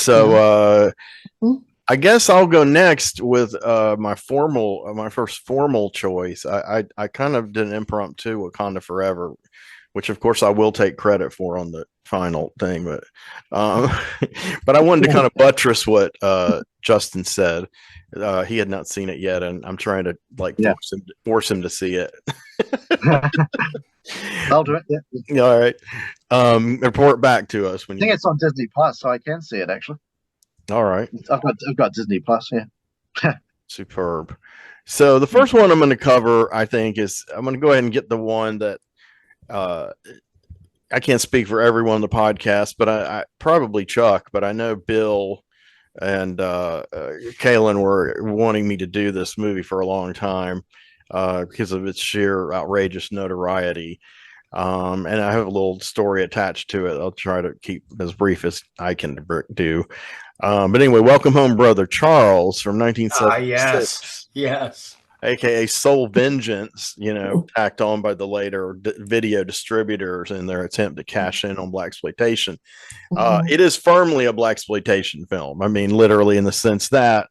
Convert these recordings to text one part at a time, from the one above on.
So Mhm. I guess I'll go next with my first formal choice. I kind of did an impromptu Wakanda Forever, which of course I will take credit for on the final thing, but um, but I wanted to kind of buttress what Justin said. He had not seen it yet, and I'm trying to like Yeah. force him to see it. I'll do it. Yeah. I All right. Report back to us when think you. it's on Disney Plus, so I can see it actually. All right. I've got Disney Plus. Yeah. Superb. So the first one I'm going to cover, I think, is I'm going to go ahead and get the one that uh, I can't speak for everyone on the podcast, but I probably Chuck, but I know Bill and Kalen were wanting me to do this movie for a long time because of its sheer outrageous notoriety. And I have a little story attached to it. I'll try to keep as brief as I can do. But anyway, Welcome Home, Brother Charles from 1976. Yes. AKA Soul Vengeance, tacked on by the later video distributors in their attempt to cash in on blaxploitation. It is firmly a blaxploitation film. I mean, literally in the sense that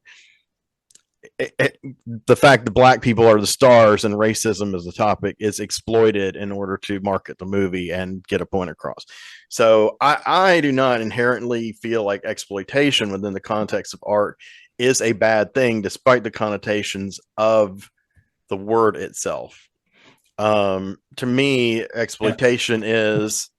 the fact that black people are the stars and racism is the topic is exploited in order to market the movie and get a point across. So I do not inherently feel like exploitation within the context of art is a bad thing, despite the connotations of the word itself. To me, exploitation is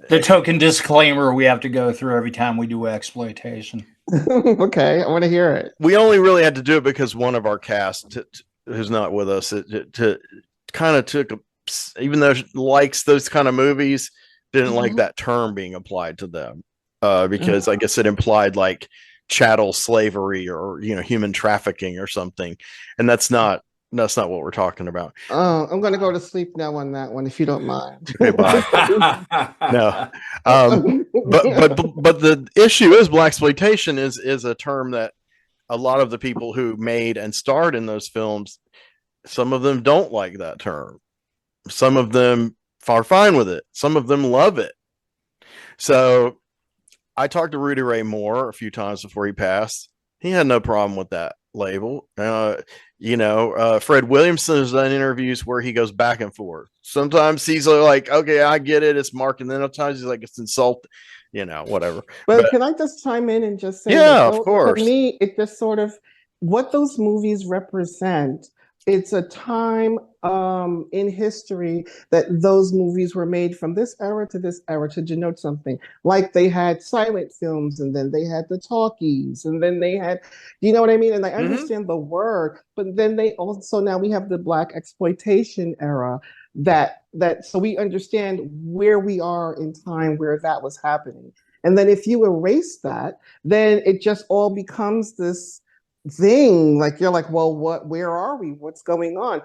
the token disclaimer we have to go through every time we do exploitation. Okay, I want to hear it. We only really had to do it because one of our cast, who's not with us, to kind of took, even though she likes those kind of movies, didn't like that term being applied to them because I guess it implied like chattel slavery or human trafficking or something, and that's not what we're talking about. I'm gonna go to sleep now on that one, if you don't mind. Okay, bye. No, but the issue is blaxploitation is a term that a lot of the people who made and starred in those films, some of them don't like that term. Some of them are fine with it. Some of them love it. So I talked to Rudy Ray Moore a few times before he passed. He had no problem with that label. Fred Williamson has done interviews where he goes back and forth. Sometimes he's like, okay, I get it, it's marked, and then other times he's like, it's insult, whatever. But can I just chime in and just say, of course. To me, it just sort of what those movies represent. It's a time in history that those movies were made from this era to this era to denote something. Like they had silent films, and then they had the talkies, and then they had, you know what I mean? And I understand the word, but then they also, now we have the Black exploitation era that so we understand where we are in time where that was happening. And then if you erase that, then it just all becomes this thing, like you're like, well, where are we, what's going on?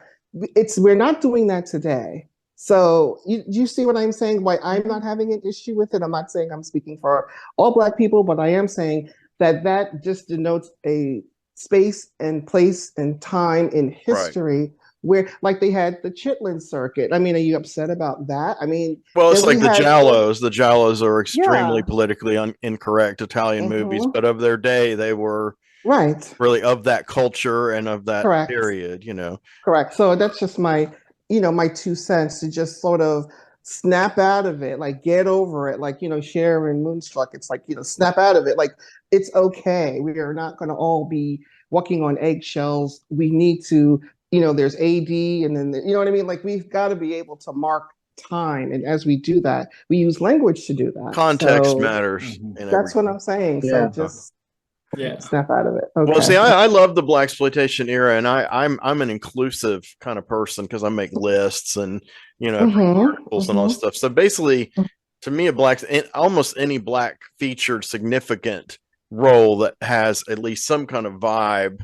We're not doing that today. So you see what I'm saying, why I'm not having an issue with it. I'm not saying I'm speaking for all Black people, but I am saying that just denotes a space and place and time in history, right, where, like, they had the Chitlin circuit. I mean, are you upset about that? I mean, well, it's like the Giallos. The Giallos are extremely politically incorrect Italian movies, but of their day, they were right, really of that culture and of that period, Correct. So that's just my, my 2 cents to just sort of snap out of it, like get over it, like, Sharon Moonstruck. It's like, snap out of it. Like, it's okay. We are not going to all be walking on eggshells. We need to, there's AD, and then, you know what I mean? Like, we've got to be able to mark time. And as we do that, we use language to do that. Context matters. That's what I'm saying. So just snap out of it. Okay. Well, see, I love the blaxploitation era, and I'm an inclusive kind of person because I make lists and articles and all that stuff. So basically, to me, almost any Black featured significant role that has at least some kind of vibe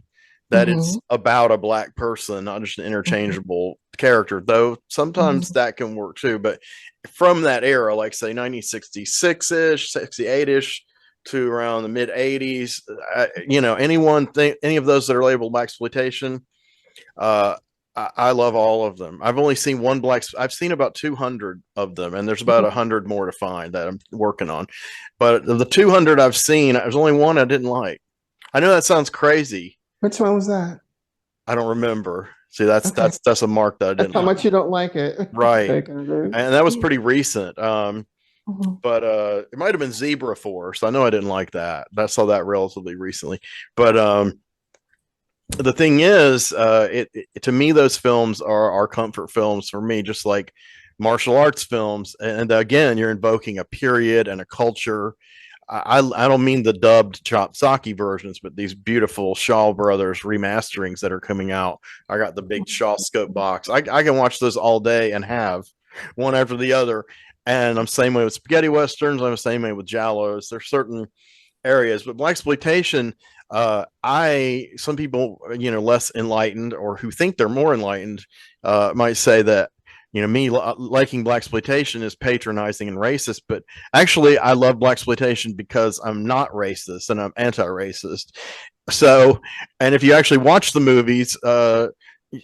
that it's about a Black person, not just an interchangeable character, though sometimes that can work too. But from that era, like say 1966-ish, 68-ish to around the mid 80s, any of those that are labeled blaxploitation, I love all of them. I've only seen one I've seen about 200 of them, and there's about 100 more to find that I'm working on. But of the 200 I've seen, there's only one I didn't like. I know that sounds crazy. Which one was that? I don't remember. See, that's Okay. that's a mark that I That's didn't how like. much you don't like it. Right. Okay, good. And that was pretty recent. Mhm. But it might have been Zebra Force. I know I didn't like that. I saw that relatively recently. But the thing is, to me, those films are comfort films for me, just like martial arts films. And again, you're invoking a period and a culture. I don't mean the dubbed Chop Saki versions, but these beautiful Shaw Brothers remasterings that are coming out. I got the big Shaw scope box. I can watch those all day and have one after the other. And I'm the same way with spaghetti westerns. I'm the same way with giallos. There's certain areas, but blaxploitation, some people, less enlightened or who think they're more enlightened, might say that me liking blaxploitation is patronizing and racist, but actually I love blaxploitation because I'm not racist and I'm anti-racist. So, and if you actually watch the movies,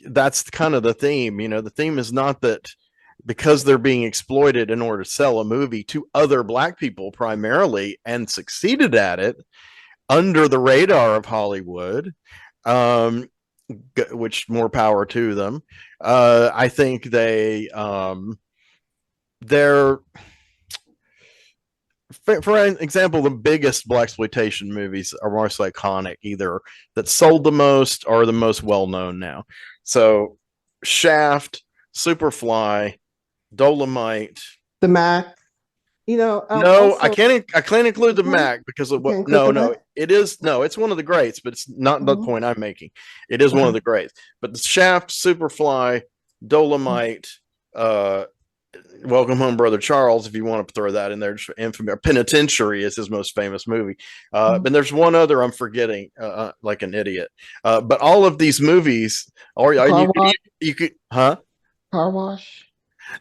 that's kind of the theme. The theme is not that because they're being exploited in order to sell a movie to other black people primarily and succeeded at it under the radar of Hollywood, which more power to them. I think they're for example, the biggest blaxploitation movies are most iconic, either that sold the most or the most well known now. So Shaft, Superfly, Dolomite. The Mac. No, Also, I can't include the Mhm. Mac because of You what. can't include the No, Mac? it is no. It's one of the greats, but it's not the Mhm. point I'm making. It is one of the greats, but the Shaft, Superfly, Dolomite, uh, Welcome Home, Brother Charles. If you want to throw that in there, just infamy. Penitentiary is his most famous movie. Mhm. And there's one other I'm forgetting, like an idiot. But all of these movies, or Car wash. you could, huh? Car wash.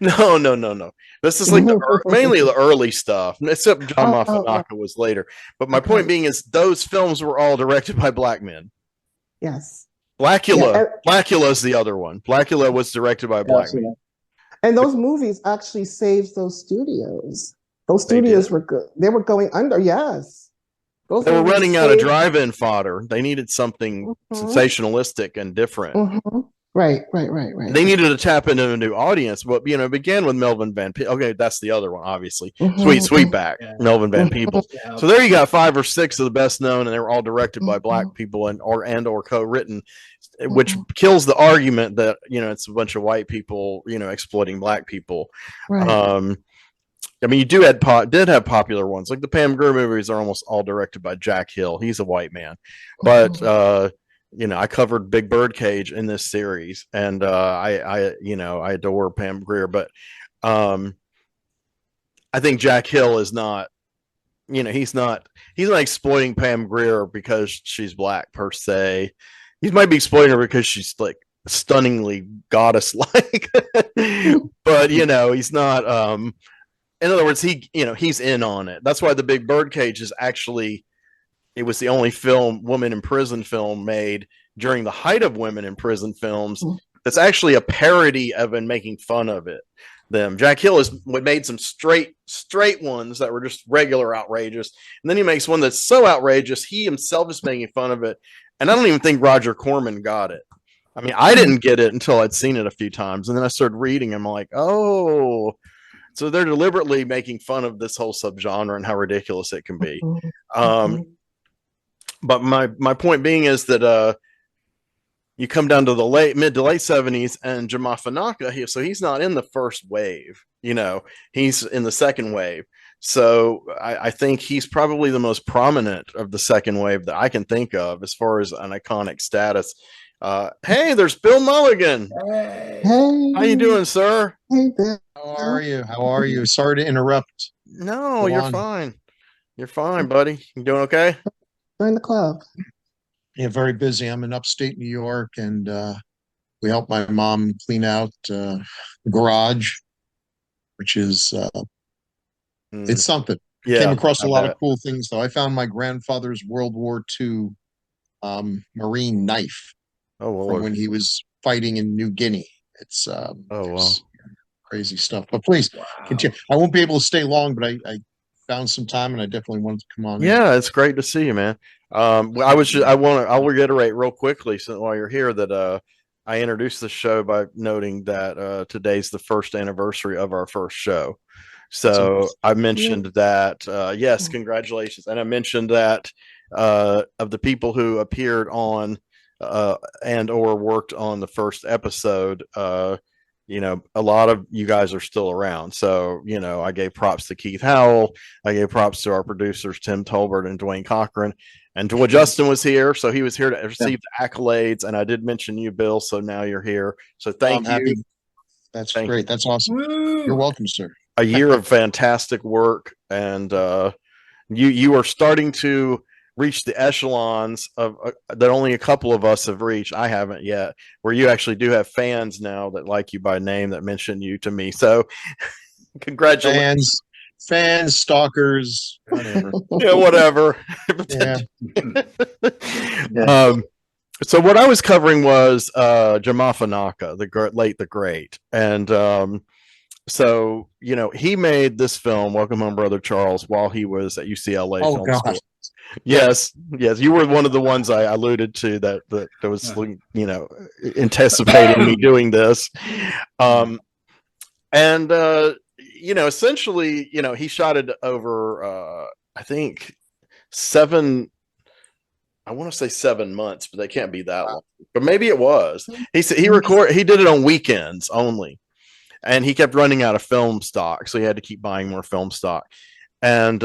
No. This is like mainly the early stuff, except John Oh, Mafanaka was later. But my okay. point being is those films were all directed by black men. Yes. Blackula, Yeah. Blackula is the other one. Blackula was directed by Yeah, I've black seen men. it. And those movies actually saved those studios. Those They studios did. were good. They were going under. Yes. Those They were movies running out of saved. drive-in fodder. They needed something Mhm. sensationalistic and different. Mhm. Right. They needed to tap into a new audience. But began with Melvin Van Peebles. Okay, that's the other one, obviously. Mhm. Sweetback, Yeah. Melvin Van Mhm. Peebles. Yeah. So there you got 5 or 6 of the best known, and they were all directed by black Mhm. people or co-written, which Mhm. kills the argument that it's a bunch of white people exploiting black people. Right. I mean, you did have popular ones, like the Pam Grier movies are almost all directed by Jack Hill. He's a white man, but Mhm. I covered Big Birdcage in this series, and I adore Pam Grier, but um, I think Jack Hill is not. He's not exploiting Pam Grier because she's black per se. He might be exploiting her because she's like stunningly goddess like, but he's not. In other words, he's in on it. That's why the Big Birdcage is actually, it was the only woman in prison film made during the height of women in prison films that's actually a parody of and making fun of them. Jack Hill has made some straight ones that were just regular outrageous, and then he makes one that's so outrageous he himself is making fun of it. And I don't even think Roger Corman got it. I mean, I didn't get it until I'd seen it a few times, and then I started reading. I'm like, oh, so they're deliberately making fun of this whole subgenre and how ridiculous it can be. Um, Mhm. but my point being is that you come down to the mid to late 70s, and Jamafanaka, he's not in the first wave. He's in the second wave. So I think he's probably the most prominent of the second wave that I can think of as far as an iconic status. Hey, there's Bill Mulligan. Hey. Hey. How you doing, sir? Hey, Bill. How are you? How are you? Sorry to interrupt. No, Go you're on. fine. You're fine, buddy. You doing okay? Join the club. Yeah, very busy. I'm in upstate New York, and we helped my mom clean out the garage, which is it's something. Yeah, Came across I a lot bet. of cool things, though. I found my grandfather's World War II Marine knife Oh from Lord. when he was fighting in New Guinea. It's Oh, wow. it's crazy stuff. But please continue. I won't be able to stay long, but I found some time, and I definitely wanted to come on. Yeah, it's great to see you, man. I'll reiterate real quickly so while you're here that I introduced the show by noting that today's the first anniversary of our first show. So I mentioned that yes, congratulations, and I mentioned that of the people who appeared on and or worked on the first episode, you know, a lot of you guys are still around. So, you know, I gave props to Keith Howell. I gave props to our producers, Tim Tolbert and Dwayne Cochran. And Justin was here. So he was here to receive the accolades. And I did mention you, Bill. So now you're here. So thank you. That's great. That's awesome. Woo! You're welcome, sir. A year of fantastic work. And you are starting to reach the echelons of that only a couple of us have reached. I haven't yet, where you actually do have fans now that like you by name, that mention you to me. So congratulations. Fans, stalkers, whatever. Yeah, whatever. Yeah. So what I was covering was Jamafa Naka, the great. And so, you know, he made this film, Welcome Home, Brother Charles, while he was at UCLA Film School. Yes, you were one of the ones I alluded to that was, you know, anticipating me doing this. You know, essentially, you know, he shot it over, I think 7 months, but they can't be that long. But maybe it was. He said he did it on weekends only, and he kept running out of film stock, so he had to keep buying more film stock. And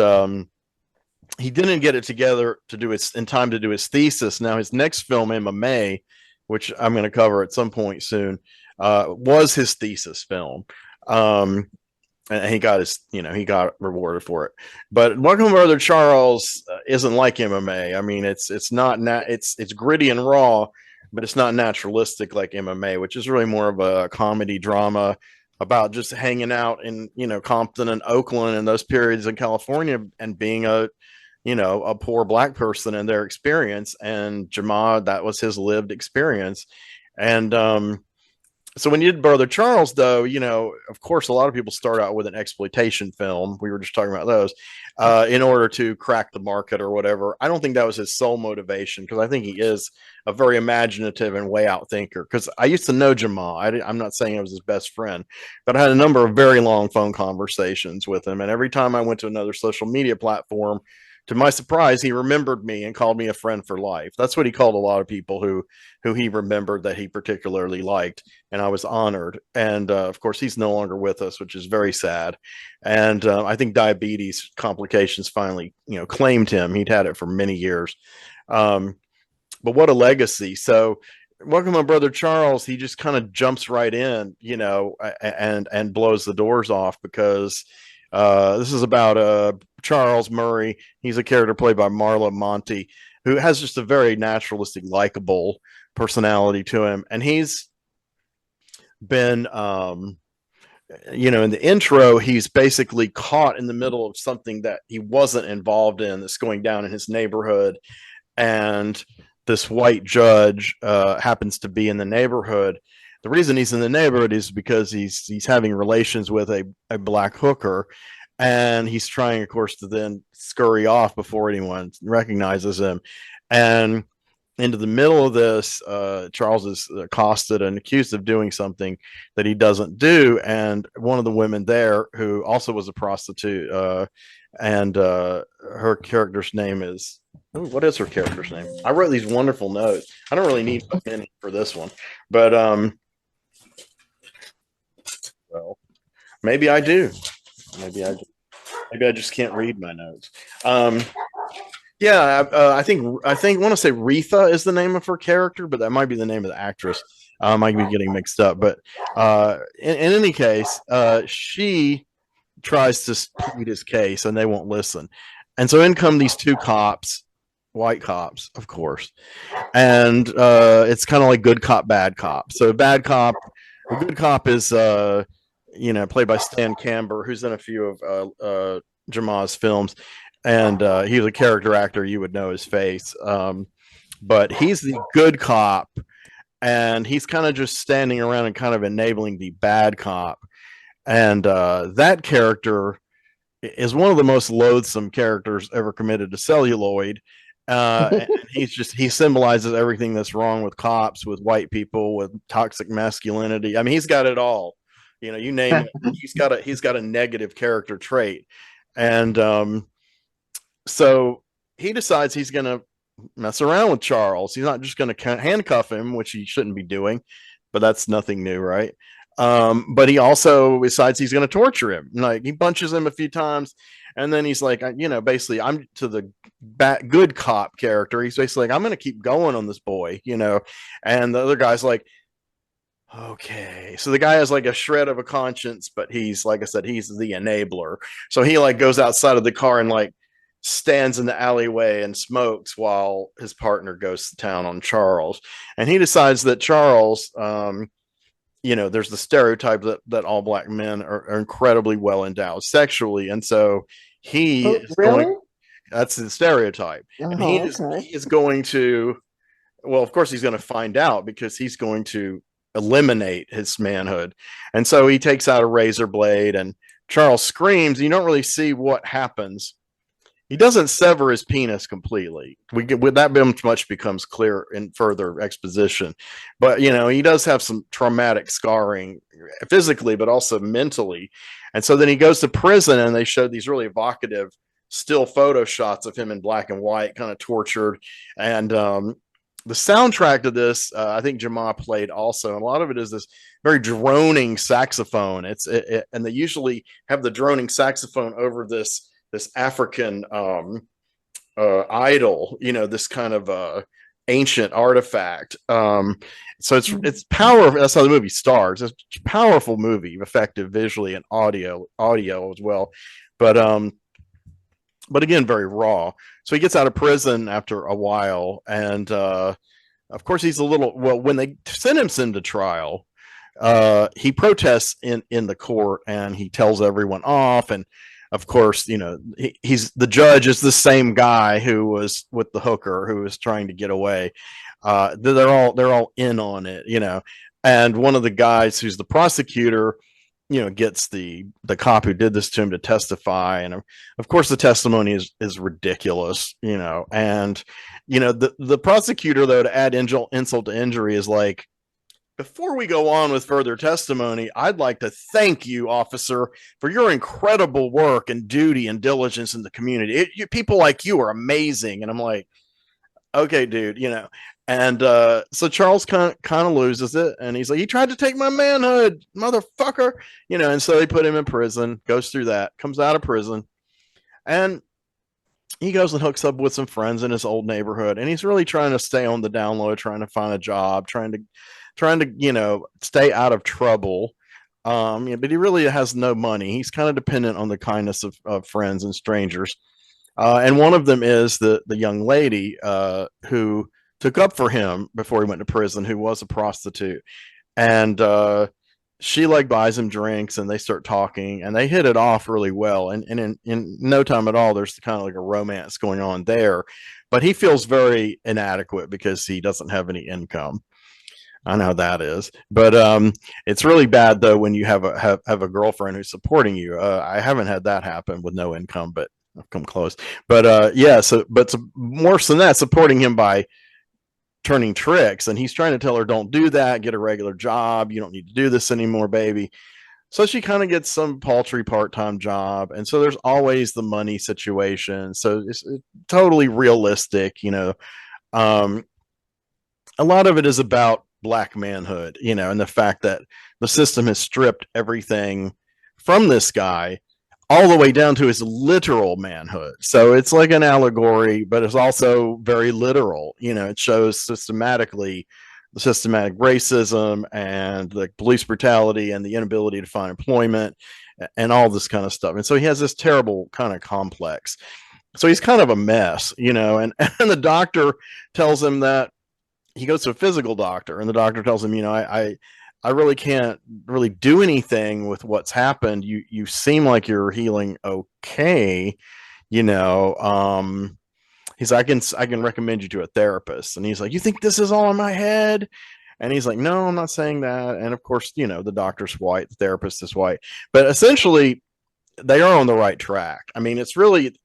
he didn't get it together to do in time to do his thesis. Now his next film, MMA, which I'm going to cover at some point soon, was his thesis film. And he got he got rewarded for it. But Welcome Brother Charles isn't like MMA. I mean, it's gritty and raw, but it's not naturalistic like MMA, which is really more of a comedy drama about just hanging out in, you know, Compton and Oakland and those periods in California and being a poor black person in their experience. And Jamad, that was his lived experience. And so when you did Brother Charles, though, you know, of course, a lot of people start out with an exploitation film. We were just talking about those in order to crack the market or whatever. I don't think that was his sole motivation, because I think he is a very imaginative and way out thinker. Because I used to know Jamal. I'm not saying I was his best friend, but I had a number of very long phone conversations with him. And every time I went to another social media platform, to my surprise, he remembered me and called me a friend for life. That's what he called a lot of people who he remembered that he particularly liked, and I was honored. And of course, he's no longer with us, which is very sad. And I think diabetes complications finally, you know, claimed him. He'd had it for many years. But what a legacy! So, Welcome My Brother Charles, he just kind of jumps right in, you know, and blows the doors off, because this is about Charles Murray. He's a character played by Marla Monty, who has just a very naturalistic, likable personality to him. And he's been, you know, in the intro, he's basically caught in the middle of something that he wasn't involved in, that's going down in his neighborhood. And this white judge happens to be in the neighborhood. The reason he's in the neighborhood is because he's having relations with a black hooker, and he's trying, of course, to then scurry off before anyone recognizes him. And into the middle of this, Charles is accosted and accused of doing something that he doesn't do. And one of the women there, who also was a prostitute, and her character's name is, what is her character's name? I wrote these wonderful notes. I don't really need a pen for this one, but well, maybe I do. Maybe I just can't read my notes. Yeah, I think I want to say Retha is the name of her character, but that might be the name of the actress. I might be getting mixed up. But in any case, she tries to plead his case, and they won't listen. And so in come these two cops, white cops, of course. And it's kind of like good cop, bad cop. So bad cop, a good cop is you know, played by Stan Camber, who's in a few of Jamal's films, and he's a character actor. You would know his face, but he's the good cop, and he's kind of just standing around and kind of enabling the bad cop. And that character is one of the most loathsome characters ever committed to celluloid. And he symbolizes everything that's wrong with cops, with white people, with toxic masculinity. I mean, he's got it all. You know, you name it, he's got a negative character trait. And so he decides he's going to mess around with Charles. He's not just going to handcuff him, which he shouldn't be doing, but that's nothing new, right? But he also decides he's going to torture him. Like, he punches him a few times, and then he's like, you know, basically, I'm to the good cop character. He's basically like, I'm going to keep going on this boy, you know. And the other guy's like, okay. So the guy has like a shred of a conscience, but he's, like I said, he's the enabler. So he like goes outside of the car and like stands in the alleyway and smokes while his partner goes to town on Charles. And he decides that Charles, you know, there's the stereotype that all black men are incredibly well endowed sexually. And so he is really? that's the stereotype. And he is going to, well, of course he's going to find out, because he's going to eliminate his manhood. And so he takes out a razor blade, and Charles screams. You don't really see what happens. He doesn't sever his penis completely. With that much becomes clear in further exposition. But, you know, he does have some traumatic scarring physically, but also mentally. And so then he goes to prison, and they show these really evocative still photo shots of him in black and white, kind of tortured. And the soundtrack to this, I think Jamal played also. And a lot of it is this very droning saxophone. And they usually have the droning saxophone over this African idol, you know, this kind of ancient artifact. So it's powerful. That's how the movie starts. It's a powerful movie, effective visually and audio as well. But again, very raw. So he gets out of prison after a while, and of course he's a little, well, when they sentence him to trial, he protests in the court, and he tells everyone off. And of course, you know, he's the judge is the same guy who was with the hooker who was trying to get away. They're all in on it, you know. And one of the guys who's the prosecutor, you know, gets the cop who did this to him to testify. And of course the testimony is ridiculous, you know. And, you know, the prosecutor, though, to add insult to injury, is like, before we go on with further testimony, I'd like to thank you, officer, for your incredible work and duty and diligence in the community. People like you are amazing. And I'm like, okay, dude, you know. And so Charles kind of loses it, and he's like, he tried to take my manhood, motherfucker, you know. And so they put him in prison, goes through that, comes out of prison, and he goes and hooks up with some friends in his old neighborhood, and he's really trying to stay on the down low, trying to find a job, trying to, you know, stay out of trouble. Yeah, but he really has no money. He's kind of dependent on the kindness of friends and strangers. And one of them is the young lady who took up for him before he went to prison, who was a prostitute. And she like buys him drinks, and they start talking, and they hit it off really well. And in no time at all, there's kind of like a romance going on there. But he feels very inadequate because he doesn't have any income. I know how that is, but it's really bad though when you have a girlfriend who's supporting you. I haven't had that happen with no income, but I've come close. But yeah, but worse than that, supporting him by turning tricks, and he's trying to tell her, don't do that, get a regular job, you don't need to do this anymore, baby. So she kind of gets some paltry part-time job, and so there's always the money situation. So it's totally realistic, you know. A lot of it is about black manhood, you know, and the fact that the system has stripped everything from this guy all the way down to his literal manhood. So it's like an allegory, but it's also very literal. You know, it shows systematically the systematic racism and the police brutality and the inability to find employment and all this kind of stuff. And so he has this terrible kind of complex. So he's kind of a mess, you know, and the doctor tells him that he goes to a physical doctor, and the doctor tells him, you know, I really can't really do anything with what's happened. You seem like you're healing okay, you know. He's like, I can recommend you to a therapist. And he's like, you think this is all in my head? And he's like, no, I'm not saying that. And of course, the doctor's white, the therapist is white, but essentially they are on the right track. I mean, it's really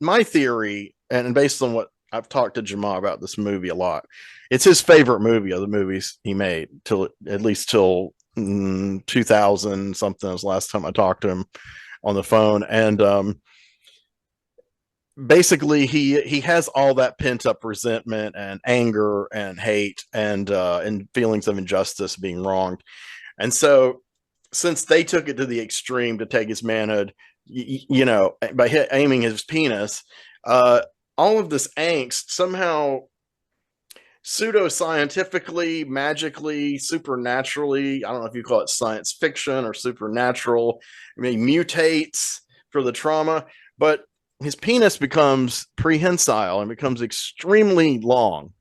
my theory, and based on what I've talked to Jamal about this movie a lot, it's his favorite movie of the movies he made at least till 2000 something was the last time I talked to him on the phone. And basically he has all that pent up resentment and anger and hate and feelings of injustice, being wronged. And so since they took it to the extreme to take his manhood, by aiming his penis, all of this angst somehow pseudo-scientifically, magically, supernaturally, I don't know if you call it science fiction or supernatural, mutates for the trauma, but his penis becomes prehensile and becomes extremely long.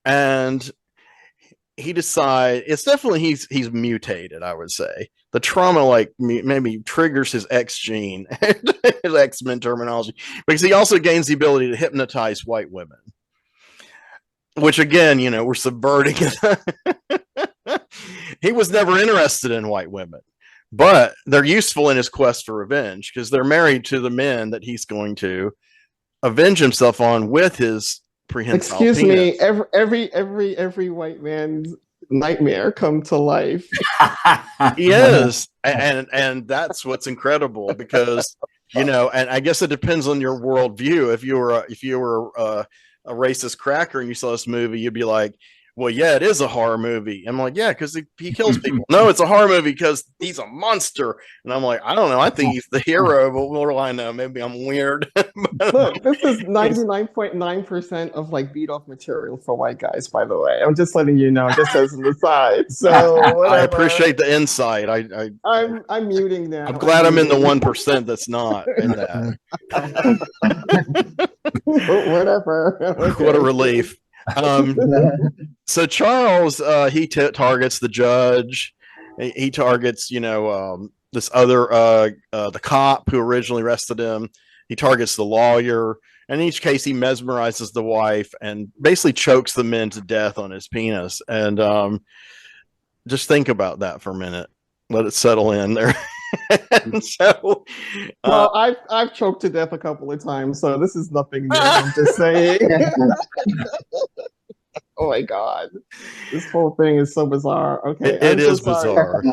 And he decides it's definitely he's mutated, I would say. The trauma maybe triggers his X gene, his X-Men terminology, because he also gains the ability to hypnotize white women, which again, we're subverting it. He was never interested in white women, but they're useful in his quest for revenge because they're married to the men that he's going to avenge himself on with his prehensile Excuse penis. me, every white man's nightmare come to life. He is, and that's what's incredible because and I guess it depends on your worldview. If you were a racist cracker and you saw this movie, you'd be like, well, yeah, it is a horror movie. I'm like, yeah, because he kills people. No, it's a horror movie because he's a monster. And I'm like, I don't know. I think he's the hero, but what do I know? Maybe I'm weird. Look, this is 99.9% of beat off material for white guys, by the way. I'm just letting you know, just as an aside. So whatever. I appreciate the insight. I'm muting now. I'm glad I'm in the 1% that's not in that. Whatever. Okay. What a relief. So Charles, he targets the judge. He targets, this other, the cop who originally arrested him. He targets the lawyer. And in each case, he mesmerizes the wife and basically chokes the men to death on his penis. And just think about that for a minute. Let it settle in there. And so, well, I've choked to death a couple of times, so this is nothing new. I'm just saying. Oh my god, this whole thing is so bizarre. Okay, it is bizarre,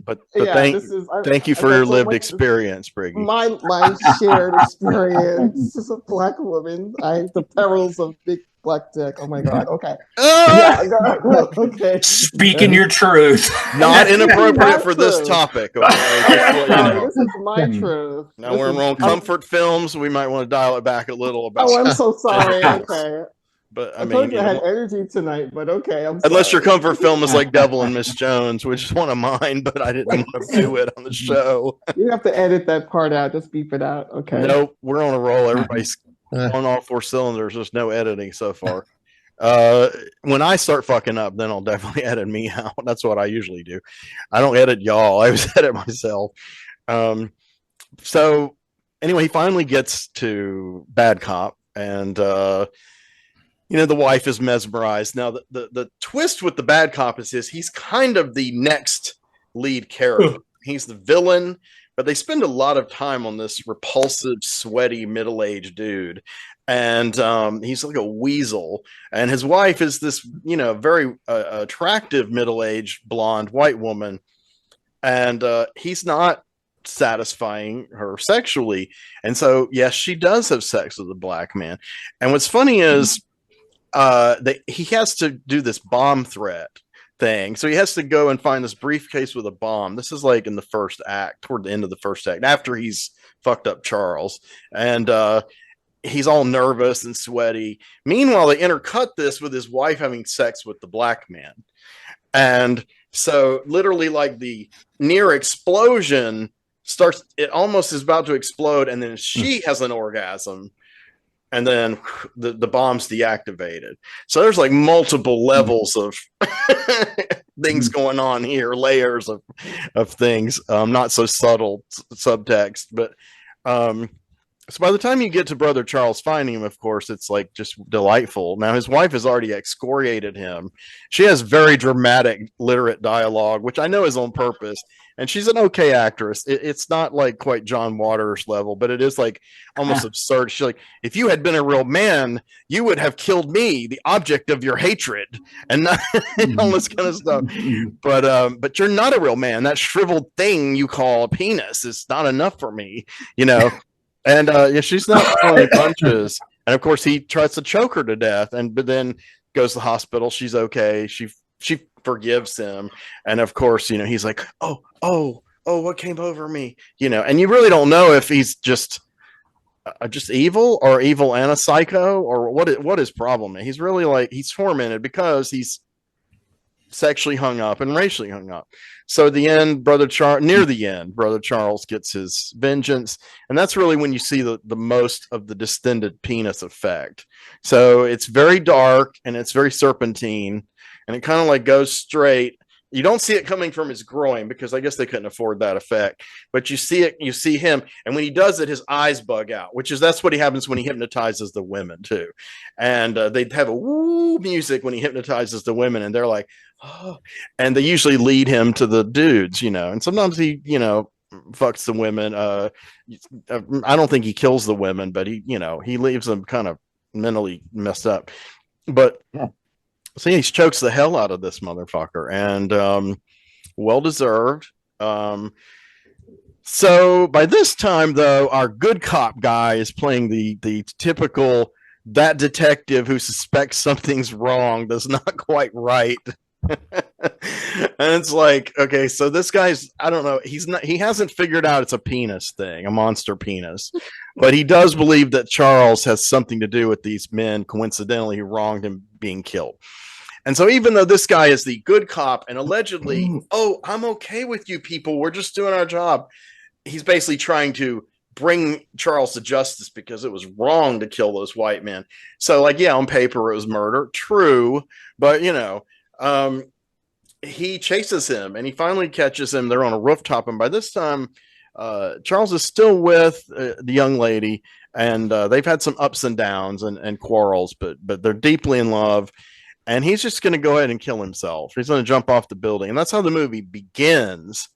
but yeah, thank you for your lived experience, Briggy. My shared experience as a black woman. The perils of big black dick. Oh my god. Okay. Okay. Speaking your truth. Not inappropriate for this topic. Okay? This is my truth. Now we're on comfort films. We might want to dial it back a little. Oh, I'm so sorry. Okay. But I told you I had energy tonight, but okay. Unless your comfort film is like Devil and Miss Jones, which is one of mine, but I didn't want to do it on the show. You have to edit that part out. Just beep it out. Okay. Nope, we're on a roll. Everybody's on all four cylinders. There's no editing so far. When I start fucking up, then I'll definitely edit me out. That's what I usually do. I don't edit y'all. I always edit myself. So anyway, he finally gets to Bad Cop, and the wife is mesmerized. Now, the twist with the Bad Cop is he's kind of the next lead character. He's the villain, but they spend a lot of time on this repulsive, sweaty, middle-aged dude. And he's like a weasel. And his wife is this, very attractive, middle-aged, blonde, white woman. And he's not satisfying her sexually. And so, yes, she does have sex with a black man. And what's funny is, he has to do this bomb threat thing. So he has to go and find this briefcase with a bomb. This is like in the first act, toward the end of the first act, after he's fucked up Charles. And he's all nervous and sweaty. Meanwhile, they intercut this with his wife having sex with the black man. And so literally like the near explosion starts, it almost is about to explode. And then she has an orgasm. And then the bomb's deactivated. So there's like multiple levels of things going on here, layers of things, not so subtle subtext. But So by the time you get to Brother Charles finding him, of course, it's like just delightful. Now his wife has already excoriated him. She has very dramatic, literate dialogue, which I know is on purpose. And she's an okay actress. It's not like quite John Waters level, but it is like almost absurd. She's like, if you had been a real man, you would have killed me, the object of your hatred, and not, all this kind of stuff. But you're not a real man. That shriveled thing you call a penis is not enough for me, you know. And yeah, she's not throwing punches. And of course, he tries to choke her to death, but then goes to the hospital. She's okay. She forgives him, and of course, you know, he's like, oh, what came over me, you know. And you really don't know if he's just evil or evil and a psycho, or what his problem is. He's really like, he's tormented because he's sexually hung up and racially hung up. So at the end, near the end, Brother Charles gets his vengeance, and that's really when you see the most of the distended penis effect. So it's very dark and it's very serpentine, and it kind of like goes straight. You don't see it coming from his groin because I guess they couldn't afford that effect, but you see him, and when he does it, his eyes bug out, that's what happens when he hypnotizes the women too. And they'd have a woo music when he hypnotizes the women, and they're like, oh, and they usually lead him to the dudes, you know, and sometimes he, you know, fucks the women. I don't think he kills the women, but he, you know, he leaves them kind of mentally messed up. But yeah. So he chokes the hell out of this motherfucker, and well deserved. So by this time, though, our good cop guy is playing the typical, that detective who suspects something's wrong, that's not quite right. And it's like, okay, so this guy's, I don't know, he hasn't figured out it's a penis thing, a monster penis, but he does believe that Charles has something to do with these men, coincidentally, who wronged him being killed. And so even though this guy is the good cop and allegedly, oh, I'm okay with you people, we're just doing our job, he's basically trying to bring Charles to justice because it was wrong to kill those white men. So like, yeah, on paper it was murder, true, but you know, he chases him and he finally catches him. They're on a rooftop, and by this time Charles is still with the young lady, and they've had some ups and downs and quarrels, but they're deeply in love. And he's just going to go ahead and kill himself. He's going to jump off the building. And that's how the movie begins.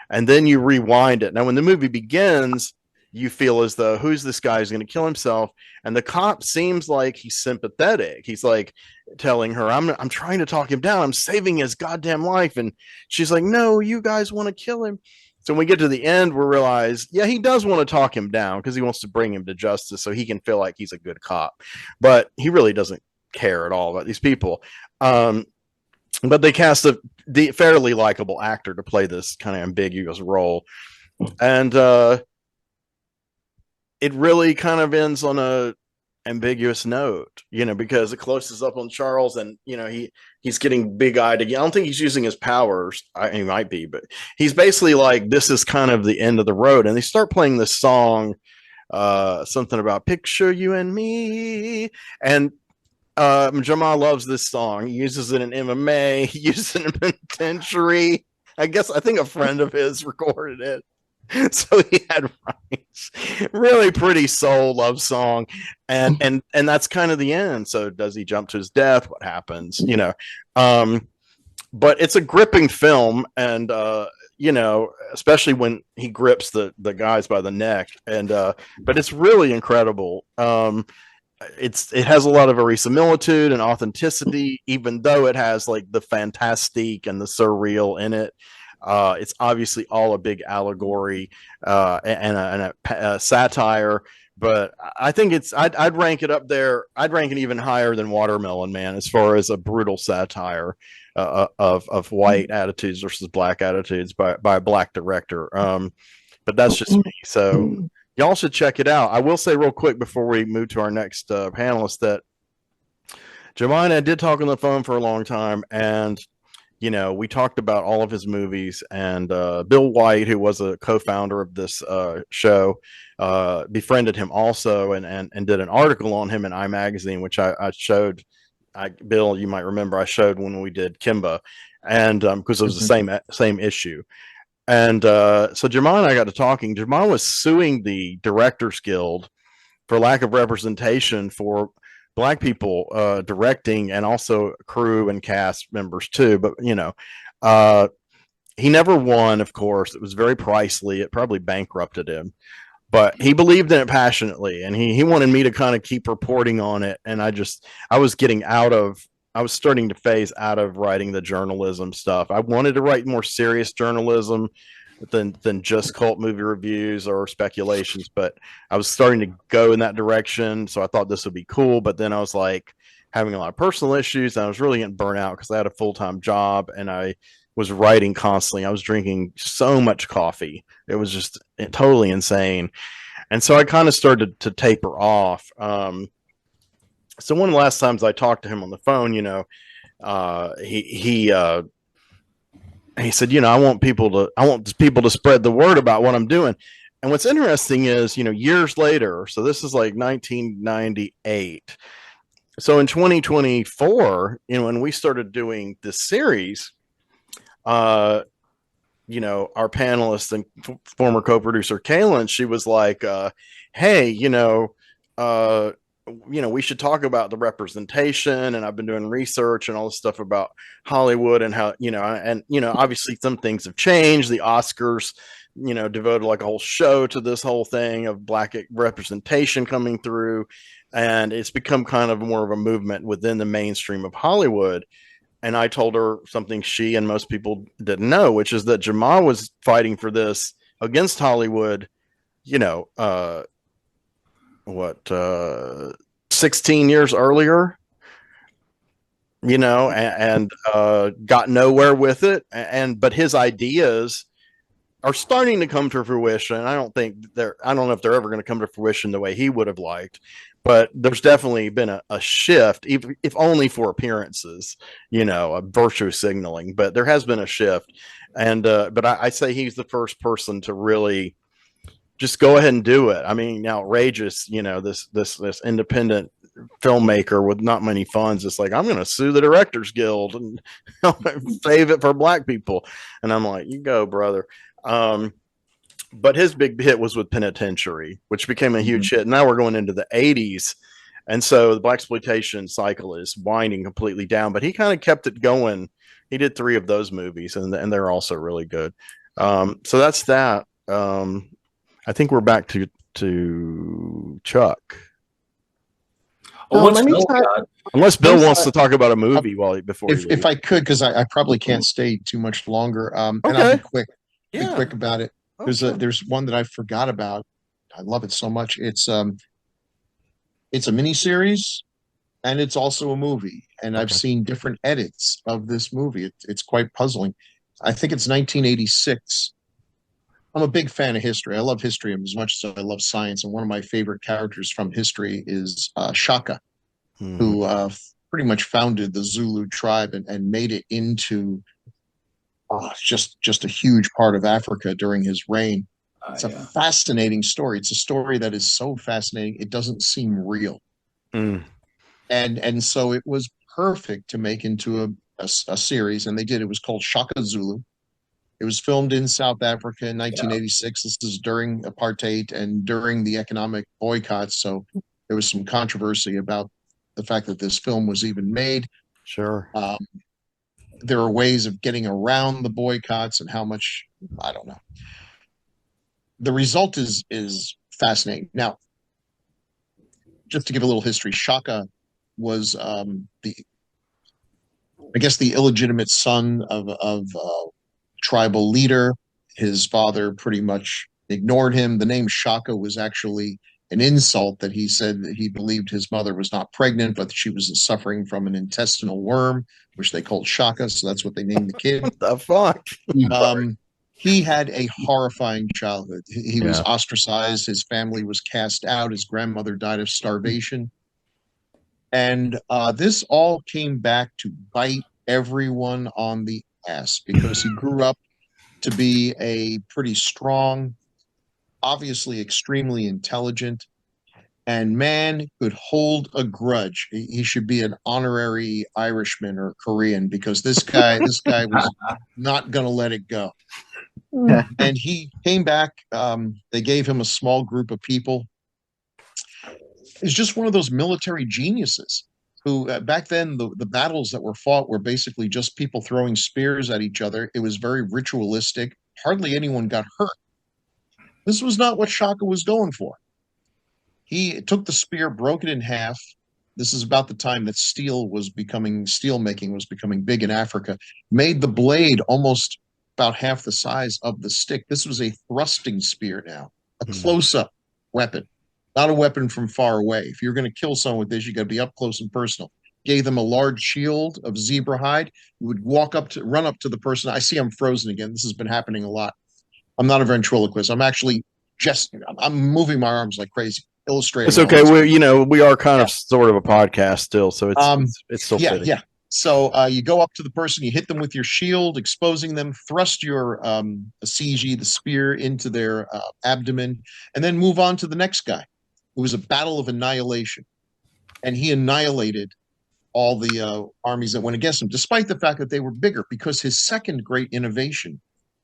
And then you rewind it. Now, when the movie begins, you feel as though, who's this guy who's going to kill himself? And the cop seems like he's sympathetic. He's like telling her, I'm trying to talk him down. I'm saving his goddamn life. And she's like, no, you guys want to kill him. So when we get to the end, we realize, yeah, he does want to talk him down because he wants to bring him to justice so he can feel like he's a good cop. But he really doesn't care at all about these people. But they cast a fairly likable actor to play this kind of ambiguous role. And it really kind of ends on a ambiguous note, you know, because it closes up on Charles, and you know, he's getting big-eyed again. I don't think he's using his powers. He might be, but he's basically like, this is kind of the end of the road. And they start playing this song, something about picture you and me, and Jamal loves this song. He uses it in MMA. He uses it in penitentiary. I think a friend of his recorded it, so he had rights. Really pretty soul love song, and that's kind of the end. So does he jump to his death? What happens? You know, but it's a gripping film, and you know, especially when he grips the guys by the neck, and but it's really incredible. It has a lot of verisimilitude and authenticity, even though it has like the fantastic and the surreal in it. It's obviously all a big allegory and a satire, but I think I'd rank it up there. I'd rank it even higher than Watermelon Man as far as a brutal satire of white attitudes versus black attitudes by a black director. But that's just me. So y'all should check it out. I will say real quick before we move to our next panelist that Jamal and I did talk on the phone for a long time, and you know, we talked about all of his movies, and Bill White, who was a co-founder of this show, befriended him also, and did an article on him in iMagazine, which I showed. Bill, you might remember I showed when we did Kimba, and because it was the same issue. And so Jamal and I got to talking. Jamal was suing the Directors Guild for lack of representation for Black people directing, and also crew and cast members too. But he never won, of course. It was very pricey. It probably bankrupted him, but he believed in it passionately, and he wanted me to kind of keep reporting on it. And I was starting to phase out of writing the journalism stuff. I wanted to write more serious journalism than just cult movie reviews or speculations, but I was starting to go in that direction. So I thought this would be cool, but then I was like having a lot of personal issues, and I was really getting burnt out because I had a full-time job and I was writing constantly. I was drinking so much coffee. It was just totally insane. And so I kind of started to taper off. So one of the last times I talked to him on the phone, he said, I want people to spread the word about what I'm doing. And what's interesting is, years later, so this is like 1998. So in 2024, when we started doing this series, our panelist and former co-producer Kaylin, she was like, hey, we should talk about the representation, and I've been doing research and all this stuff about Hollywood and how, obviously some things have changed. The Oscars, devoted like a whole show to this whole thing of Black representation coming through. And it's become kind of more of a movement within the mainstream of Hollywood. And I told her something she and most people didn't know, which is that Jamal was fighting for this against Hollywood, 16 years earlier, and got nowhere with it. But his ideas are starting to come to fruition. I don't know if they're ever going to come to fruition the way he would have liked, but there's definitely been a shift, if only for appearances, a virtue signaling, but there has been a shift. And, but I say he's the first person to really just go ahead and do it. I mean, outrageous, this independent filmmaker with not many funds. It's like, I'm going to sue the Directors Guild and save it for Black people. And I'm like, you go, brother. But his big hit was with Penitentiary, which became a huge hit. Now we're going into the 80s. And so the blaxploitation cycle is winding completely down, but he kind of kept it going. He did 3 of those movies, and they're also really good. So that's that. I think we're back to Chuck. Let me Unless Bill wants to talk about a movie if I could, because I probably can't stay too much longer. And I'll be quick. Be quick about it. There's one that I forgot about. I love it so much. It's a miniseries, and it's also a movie. And I've seen different edits of this movie. It's quite puzzling. I think it's 1986. I'm a big fan of history. I love history as much as I love science. And one of my favorite characters from history is Shaka, who pretty much founded the Zulu tribe and made it into just a huge part of Africa during his reign. It's a fascinating story. It's a story that is so fascinating, it doesn't seem real. And so it was perfect to make into a series, and they did. It was called Shaka Zulu. It was filmed in South Africa in 1986. This is during apartheid and during the economic boycotts. So there was some controversy about the fact that this film was even made. Sure. There are ways of getting around the boycotts and how much, I don't know. The result is fascinating. Now, just to give a little history, Shaka was the illegitimate son of a tribal leader. His father pretty much ignored him. The name Shaka was actually an insult, that he said that he believed his mother was not pregnant, but she was suffering from an intestinal worm, which they called Shaka. So that's what they named the kid. What the fuck? He had a horrifying childhood. He was ostracized. His family was cast out. His grandmother died of starvation. And this all came back to bite everyone on the ass, because he grew up to be a pretty strong, obviously extremely intelligent, and man could hold a grudge. He should be an honorary Irishman or Korean, because this guy was not going to let it go. And he came back. They gave him a small group of people, is just one of those military geniuses who back then the battles that were fought were basically just people throwing spears at each other. It was very ritualistic. Hardly anyone got hurt. This was not what Shaka was going for. He took the spear, broke it in half. This is about the time that steel making was becoming big in Africa, made the blade almost about half the size of the stick. This was a thrusting spear now, a close-up weapon, not a weapon from far away. If you're going to kill someone with this, you got to be up close and personal. Gave them a large shield of zebra hide. You would run up to the person. I see I'm frozen again. This has been happening a lot. I'm not a ventriloquist. I'm moving my arms like crazy. Illustrating. It's okay. We are kind of sort of a podcast still, so it's still fitting. Yeah. So you go up to the person, you hit them with your shield, exposing them, thrust your CG, the spear, into their abdomen, and then move on to the next guy. It was a battle of annihilation, and he annihilated all the armies that went against him, despite the fact that they were bigger, because his second great innovation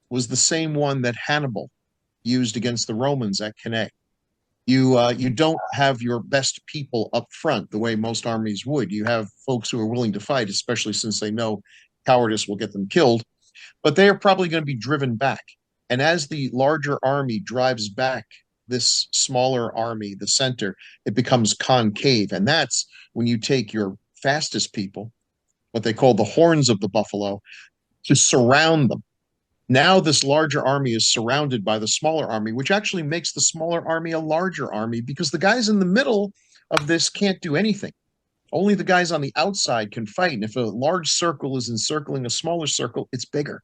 was the same one that Hannibal used against the Romans at Cannae. You don't have your best people up front the way most armies would. You have folks who are willing to fight, especially since they know cowardice will get them killed, but they are probably going to be driven back. And as the larger army drives back this smaller army, the center, it becomes concave. And that's when you take your fastest people, what they call the horns of the buffalo, to surround them. Now this larger army is surrounded by the smaller army, which actually makes the smaller army a larger army because the guys in the middle of this can't do anything. Only the guys on the outside can fight. And if a large circle is encircling a smaller circle, it's bigger.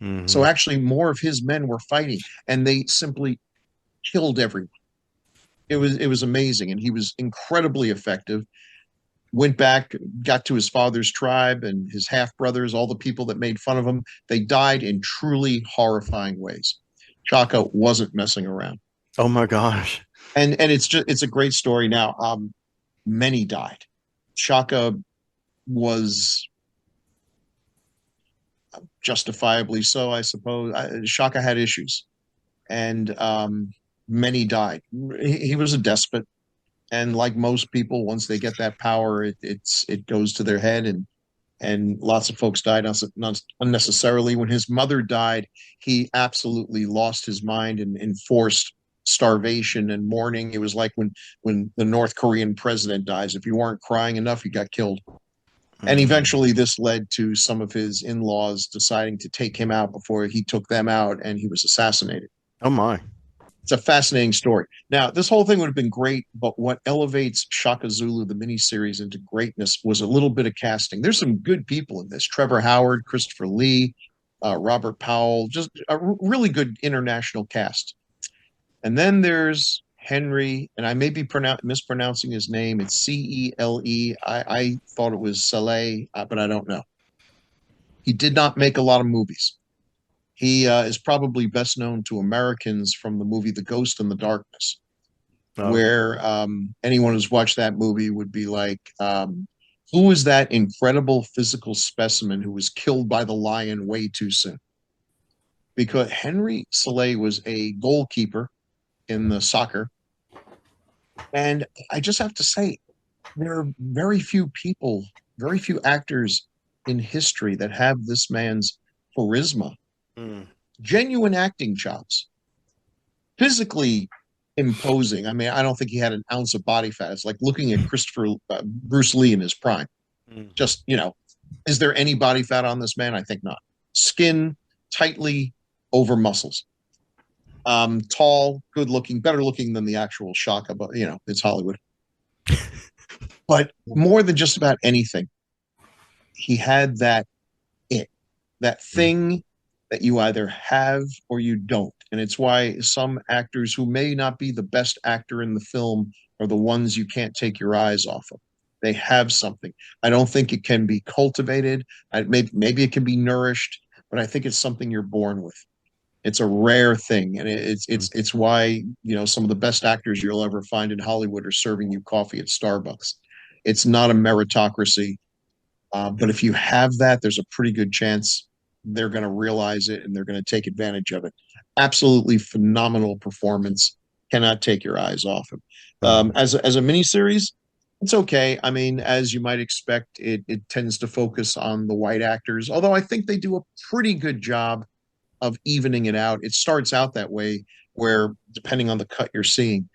Mm-hmm. So actually more of his men were fighting, and they simply killed everyone. It was amazing, and he was incredibly effective. Went back, got to his father's tribe and his half-brothers, all the people that made fun of him. They died in truly horrifying ways. Shaka wasn't messing around. Oh my gosh. And it's a great story. Now, many died. Shaka was justifiably so, I suppose. Shaka had issues, and many died. He was a despot. And like most people, once they get that power, it goes to their head, and lots of folks died not unnecessarily. When his mother died, he absolutely lost his mind and enforced starvation and mourning. It was like when the North Korean president dies. If you weren't crying enough, you got killed. Mm-hmm. And eventually this led to some of his in-laws deciding to take him out before he took them out, and he was assassinated. Oh my. It's a fascinating story. Now, this whole thing would have been great, but what elevates Shaka Zulu, the miniseries, into greatness was a little bit of casting. There's some good people in this. Trevor Howard, Christopher Lee, Robert Powell, just a really good international cast. And then there's Henry, and I may be mispronouncing his name. It's Cele. I thought it was Saleh, but I don't know. He did not make a lot of movies. He is probably best known to Americans from the movie The Ghost in the Darkness, where anyone who's watched that movie would be like, who is that incredible physical specimen who was killed by the lion way too soon? Because Henry Saleh was a goalkeeper in the soccer. And I just have to say, there are very few people, very few actors in history that have this man's charisma. Genuine acting chops, physically imposing. I mean, I don't think he had an ounce of body fat. It's like looking at Bruce Lee in his prime. Just, is there any body fat on this man? I think not. Skin tightly over muscles. Tall, good looking, better looking than the actual Shaka, but it's Hollywood. But more than just about anything, he had that thing that you either have or you don't. And it's why some actors who may not be the best actor in the film are the ones you can't take your eyes off of. They have something. I don't think it can be cultivated. Maybe it can be nourished, but I think it's something you're born with. It's a rare thing. And it's why, some of the best actors you'll ever find in Hollywood are serving you coffee at Starbucks. It's not a meritocracy. But if you have that, there's a pretty good chance they're going to realize it and they're going to take advantage of it. Absolutely phenomenal performance. cannot take your eyes off him. As a miniseries, it's okay. I mean, as you might expect, it tends to focus on the white actors, although I think they do a pretty good job of evening it out. It starts out that way, where depending on the cut you're seeing,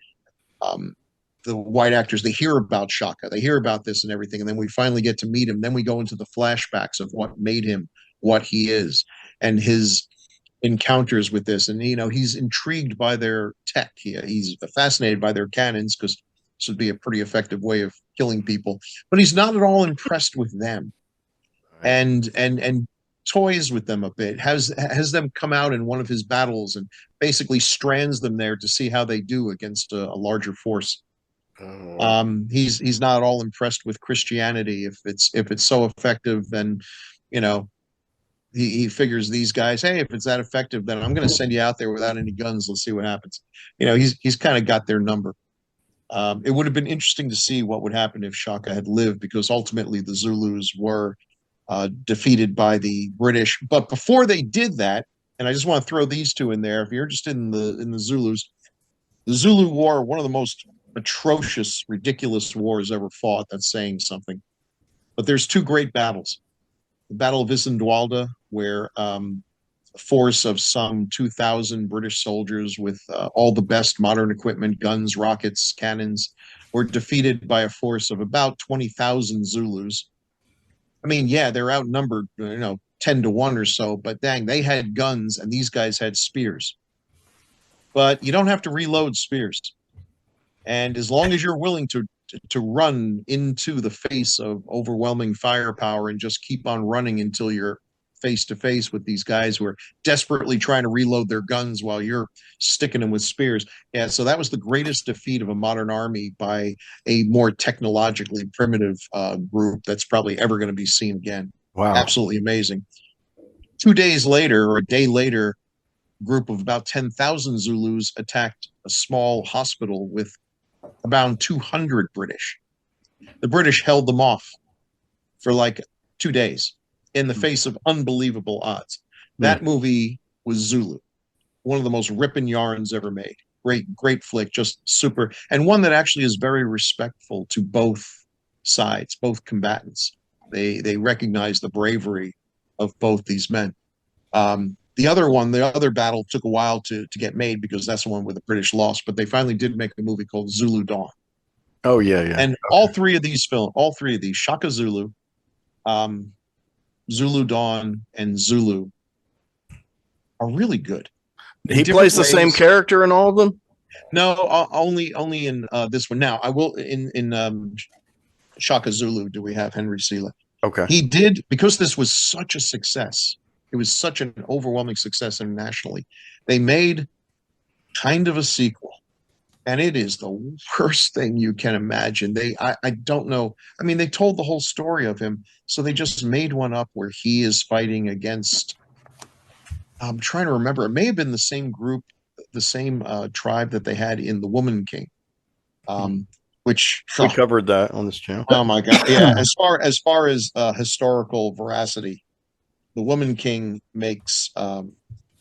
the white actors, they hear about Shaka, they hear about this and everything, and then we finally get to meet him. Then we go into the flashbacks of what made him what he is, and his encounters with this. And he's intrigued by their tech. He's fascinated by their cannons, because this would be a pretty effective way of killing people. But he's not at all impressed with them, and toys with them a bit. Has them come out in one of his battles and basically strands them there to see how they do against a larger force. He's not at all impressed with Christianity. If it's so effective, then he figures these guys, hey, if it's that effective, then I'm going to send you out there without any guns. Let's see what happens. He's kind of got their number. It would have been interesting to see what would happen if Shaka had lived, because ultimately the Zulus were defeated by the British. But before they did that, and I just want to throw these two in there, if you're interested in the Zulus, the Zulu War, one of the most atrocious, ridiculous wars ever fought. That's saying something. But there's two great battles. The Battle of Isandlwana, where a force of some 2,000 British soldiers with all the best modern equipment, guns, rockets, cannons, were defeated by a force of about 20,000 Zulus. I mean, yeah, they're outnumbered, 10-1 or so, but dang, they had guns and these guys had spears. But you don't have to reload spears. And as long as you're willing to run into the face of overwhelming firepower and just keep on running until you're face to face with these guys who are desperately trying to reload their guns while you're sticking them with spears. Yeah, so that was the greatest defeat of a modern army by a more technologically primitive group that's probably ever going to be seen again. Wow. Absolutely amazing. 2 days later, or a day later, a group of about 10,000 Zulus attacked a small hospital with about 200 British. The British held them off for like 2 days in the face of unbelievable odds. That movie was Zulu, one of the most ripping yarns ever made. Great flick, just super, and one that actually is very respectful to both sides, both combatants. They recognize the bravery of both these men. The other battle took a while to get made, because that's the one where the British lost, but they finally did make a movie called Zulu Dawn. Oh, yeah. And all three of these, Shaka Zulu, Zulu Dawn, and Zulu, are really good. He plays the same character in all of them? No, only in this one. Now, I will, in Shaka Zulu, do we have Henry Selick? Okay. He did, because this was such a success. It was such an overwhelming success internationally. They made kind of a sequel, and it is the worst thing you can imagine. I don't know. I mean, they told the whole story of him, so they just made one up where he is fighting against, I'm trying to remember, it may have been the same group, the same tribe that they had in The Woman King, which we covered that on this channel. Oh my God. Yeah. As far as historical veracity, The Woman King makes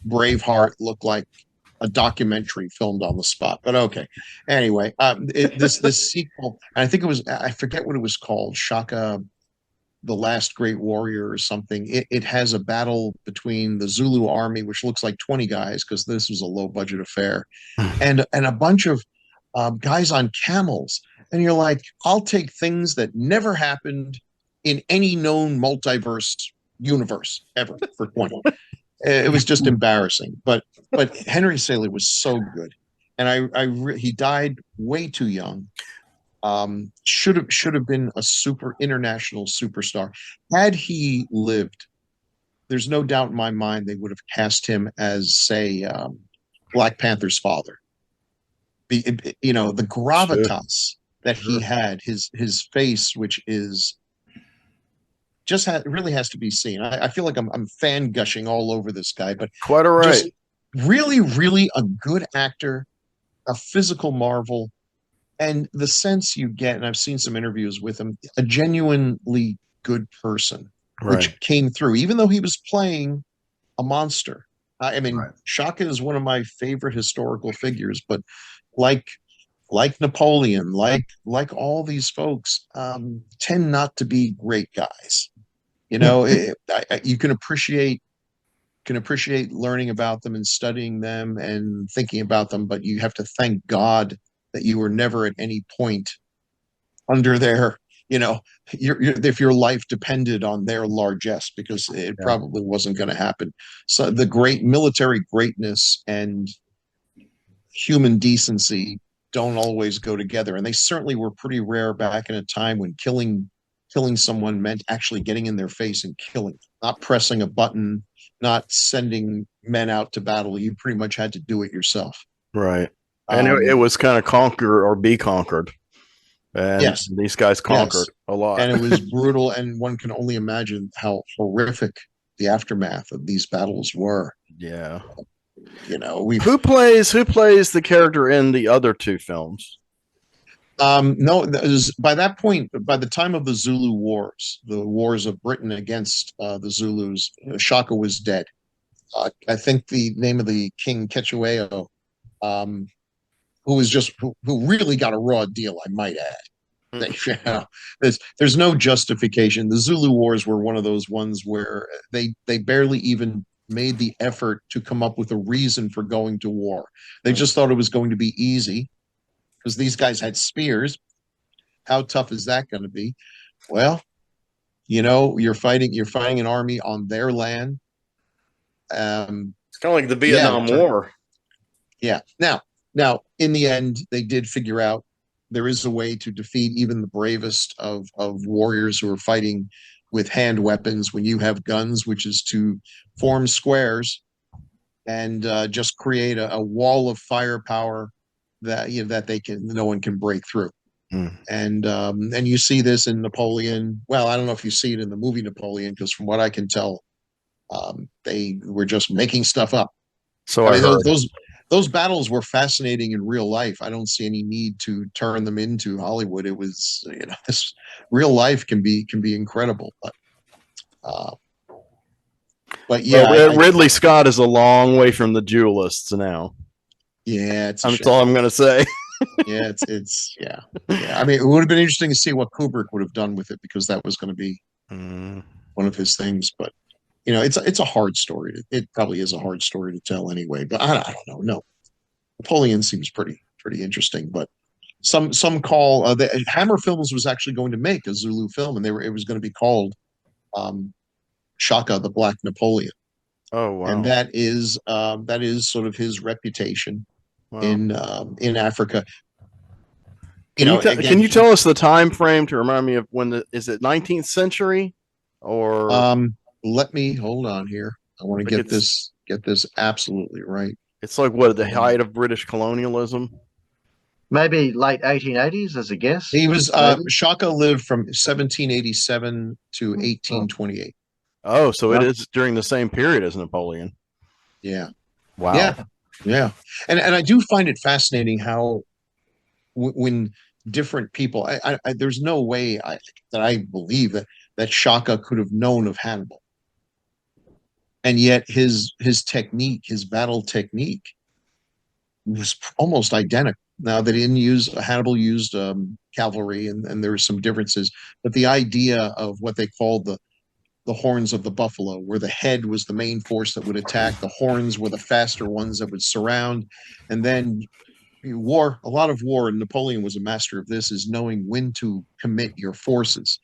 Braveheart look like a documentary filmed on the spot. But okay. Anyway, this sequel, I think it was, I forget what it was called, Shaka, the Last Great Warrior or something. It has a battle between the Zulu army, which looks like 20 guys, because this was a low budget affair, and a bunch of guys on camels. And you're like, I'll take things that never happened in any known multiverse universe ever for 20. It was just embarrassing. But Henry Selick was so good, and he died way too young. Should have been a super international superstar. Had he lived, there's no doubt in my mind they would have cast him as, say, Black Panther's father. The gravitas that he had, his face, which is just really has to be seen. I feel like I'm fan gushing all over this guy, but quite all right. Just really, really a good actor, a physical marvel, and the sense you get, and I've seen some interviews with him, a genuinely good person, which came through, even though he was playing a monster. I mean, Right. Shaka is one of my favorite historical figures, but like Napoleon, like all these folks, tend not to be great guys. You know, you can appreciate learning about them and studying them and thinking about them, but you have to thank God that you were never at any point under their, you know, if your life depended on their largesse, because it Yeah. probably wasn't going to happen. So the great military greatness and human decency don't always go together, and they certainly were pretty rare back in a time when killing someone meant actually getting in their face and killing, not pressing a button, not sending men out to battle. You pretty much had to do it yourself. Right. And it was kind of conquer or be conquered. And Yes, these guys conquered yes, a lot. and it was brutal, and one can only imagine how horrific the aftermath of these battles were. Yeah. You know, we've Who plays the character in the other two films? no, by that point, by the time of the Zulu Wars, the wars of Britain against the Zulus, Shaka was dead. I think the name of the king Kechueo, um, who really got a raw deal, I might add. You know, there's no justification. The Zulu Wars were one of those ones where they barely even made the effort to come up with a reason for going to war. They just thought it was going to be easy because these guys had spears. How tough is that going to be? Well, you know, you're fighting an army on their land. It's kind of like the Yeah, Vietnam War. yeah. Now, in the end, they did figure out there is a way to defeat even the bravest of warriors who are fighting with hand weapons when you have guns, which is to form squares and just create a wall of firepower that no one can break through. Mm. And you see this in Napoleon. Well, I don't know if you see it in the movie Napoleon, because from what I can tell, they were just making stuff up. So I I mean, heard. those battles were fascinating in real life. I don't see any need to turn them into Hollywood. It was, you know, this real life can be incredible, uh, but yeah, Well, Ridley Scott is a long way from the duelists now. yeah, it's That's all I'm going to say. yeah, it's yeah. I mean, it would have been interesting to see what Kubrick would have done with it, because that was going to be one of his things. But you know, it's a hard story. It probably is a hard story to tell anyway. But I don't know. No, Napoleon seems pretty interesting. But some call the Hammer Films was actually going to make a Zulu film, and it was going to be called Shaka, the Black Napoleon. Oh wow! And that is sort of his reputation in Africa. Can you tell us the time frame to remind me of when is it 19th century or? Let me hold on here. I want to get this absolutely right. It's like what, the height of British colonialism? Maybe late 1880s as a guess. He was Shaka lived from 1787 to 1828. Oh, so it is during the same period as Napoleon. Yeah. Wow. Yeah. And I do find it fascinating how when different people, there's no way that I believe that Shaka could have known of Hannibal. And yet his technique, his battle technique, was almost identical. Now, they didn't use Hannibal used cavalry, and there were some differences, but the idea of what they called the horns of the buffalo, where the head was the main force that would attack, the horns were the faster ones that would surround, and then a lot of war, and Napoleon was a master of this, is knowing when to commit your forces.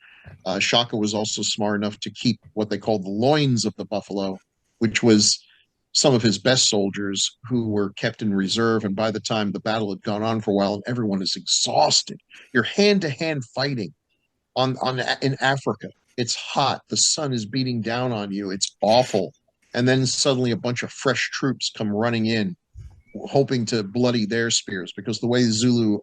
Shaka was also smart enough to keep what they called the loins of the buffalo, which was some of his best soldiers who were kept in reserve. And by the time the battle had gone on for a while and everyone is exhausted, you're hand-to-hand fighting in Africa. It's hot. The sun is beating down on you. It's awful. And then suddenly a bunch of fresh troops come running in, hoping to bloody their spears, because the way Zulu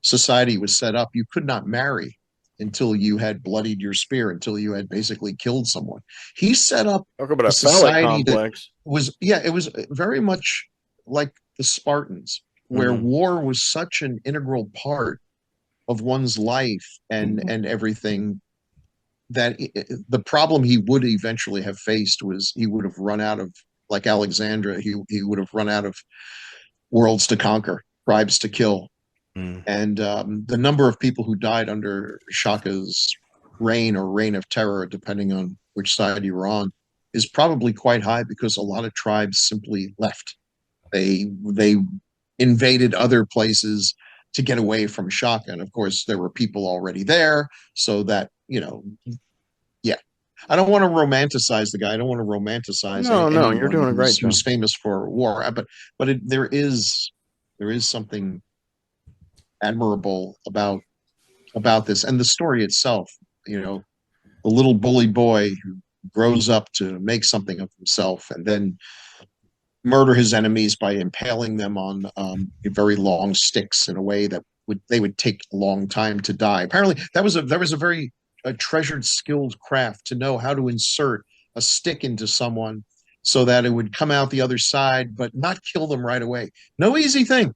society was set up, you could not marry until you had bloodied your spear, until you had basically killed someone. He set up a society that it was very much like the Spartans, where war was such an integral part of one's life and everything, that the problem he would eventually have faced was he would have run out of like Alexandra, he would have run out of worlds to conquer, tribes to kill. And the number of people who died under Shaka's reign or reign of terror, depending on which side you were on, is probably quite high because a lot of tribes simply left. They invaded other places to get away from Shaka. And of course, there were people already there. So that, yeah. I don't want to romanticize the guy. I don't want to romanticize No, you're doing a great job. who's famous for war. But there is something admirable about this, and the story itself. The little bully boy who grows up to make something of himself and then murder his enemies by impaling them on very long sticks in a way that they would take a long time to die. Apparently, that was a very treasured, skilled craft to know how to insert a stick into someone so that it would come out the other side, but not kill them right away. No easy thing.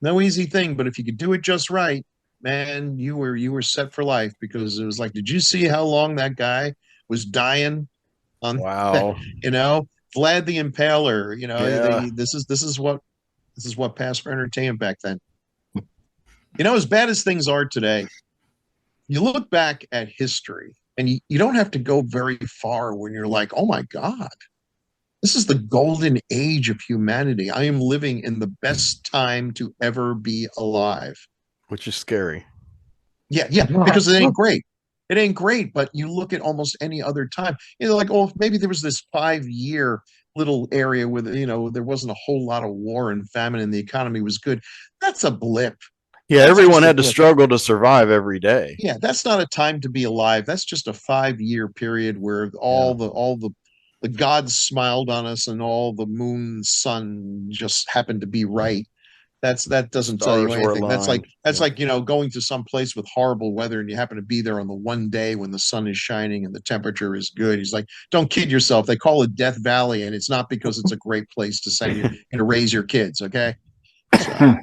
But if you could do it just right, man, you were set for life, because it was like, did you see how long that guy was dying on? Wow. Vlad the Impaler, Yeah. this is what passed for entertainment back then. As bad as things are today, you look back at history and you don't have to go very far when you're like, oh my God, this is the golden age of humanity. I am living in the best time to ever be alive. Which is scary. Yeah, because it ain't great. It ain't great, but you look at almost any other time, like, oh, maybe there was this 5-year little area where, there wasn't a whole lot of war and famine and the economy was good. That's a blip. Yeah, everyone had to struggle to survive every day. Yeah, that's not a time to be alive. That's just a 5-year period where all the gods smiled on us and all the moon, sun just happened to be right. That doesn't tell you anything. That's like going to some place with horrible weather and you happen to be there on the one day when the sun is shining and the temperature is good. He's like, don't kid yourself. They call it Death Valley, and it's not because it's a great place to send you to raise your kids. Okay. So,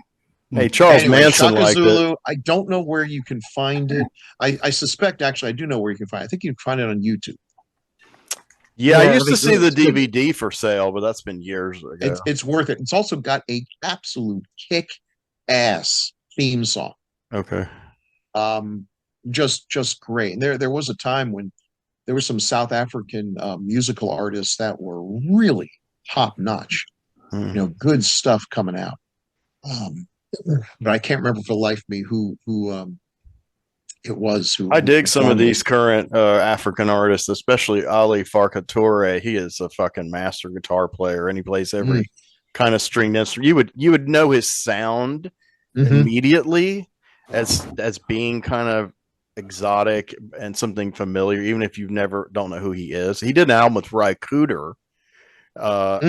hey, Charles Manson Shaka liked Zulu, it. I don't know where you can find it. I suspect, actually, I do know where you can find it. I think you can find it on YouTube. Yeah, I used to see the DVD for sale, but that's been years ago. It's worth it. It's also got a absolute kick-ass theme song. Okay. Just great. And there was a time when there were some South African musical artists that were really top-notch. Good stuff coming out. But I can't remember for the life of me who it was. I dig some of these current African artists, especially Ali Farka Toure. He is a fucking master guitar player, and he plays every kind of stringed instrument. You would know his sound immediately as being kind of exotic and something familiar, even if you don't know who he is. He did an album with Ry Cooder,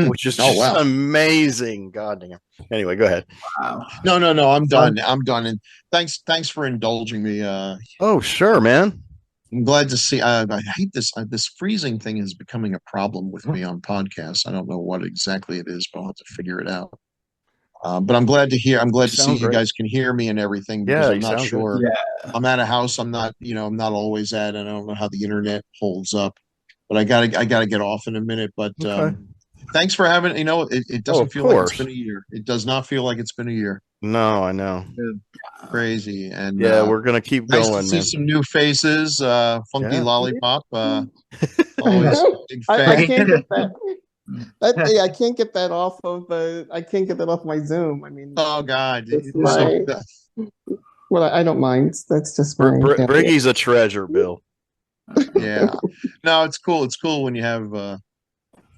which is just amazing. God damn. Anyway, go ahead. Wow. No, I'm done. I'm done. And thanks for indulging me. Oh, sure, man. I'm glad to see. I hate this. This freezing thing is becoming a problem with me on podcasts. I don't know what exactly it is, but I'll have to figure it out. But I'm glad to hear. I'm glad to see you guys can hear me and everything. Because I'm not sure. Yeah. I'm at a house. I'm not always at. And I don't know how the internet holds up. But I gotta get off in a minute. But thanks for having. It doesn't feel like it's been a year. It does not feel like it's been a year. No, I know. Crazy. And we're gonna keep going. Nice to see some new faces. Funky Lollipop. Always big fan. I can't get that. I can't get that off of I can't get that off my Zoom. I mean, oh God, well, I don't mind. That's just mine. Briggy's a treasure, Bill. Yeah, no, it's cool. It's cool when you have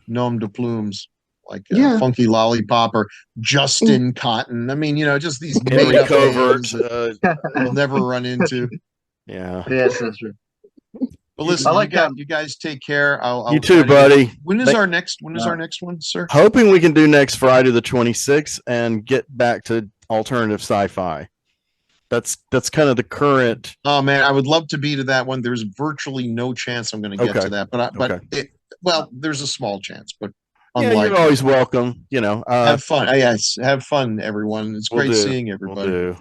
nom de plumes like Funky Lollipop or Justin Cotton. I mean, just these made up names that we'll never run into. Yeah. Yes, that's true. But listen, you guys take care. You too, buddy. When is our next one, sir? Hoping we can do next Friday the 26th and get back to alternative sci-fi. That's kind of the current. Oh man, I would love to be to that one. There's virtually no chance I'm going to get to that, but there's a small chance. But you're always welcome. Have fun. Yes, have fun, everyone. It's great seeing everybody.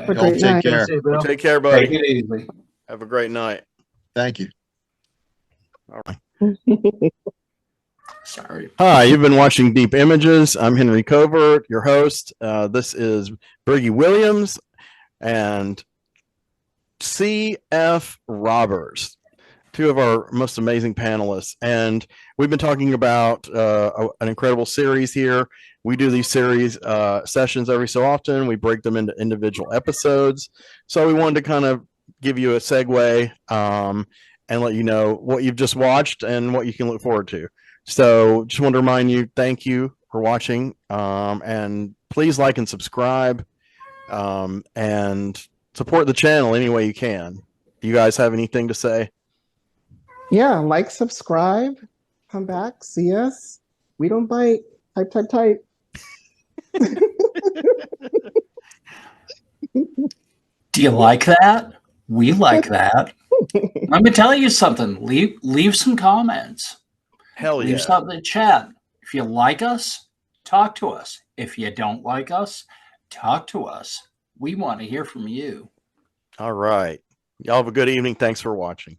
Take care. Take care, buddy. Have a great night. Thank you. All right. Sorry. Hi, you've been watching Deep Images. I'm Henry Covert, your host. This is Briggy Williams and C.F. Roberts, two of our most amazing panelists. And we've been talking about an incredible series here. We do these series sessions every so often. We break them into individual episodes. So we wanted to kind of give you a segue and let you know what you've just watched and what you can look forward to. So just want to remind you, thank you for watching. And please like and subscribe and support the channel any way you can. Do you guys have anything to say? Yeah, like, subscribe, come back, see us. We don't bite. Type, type, type. Do you like that? We like that. Let me tell you something. Leave some comments. Hell yeah. Leave something in chat. If you like us, talk to us. If you don't like us, talk to us. We want to hear from you. All right. Y'all have a good evening. Thanks for watching.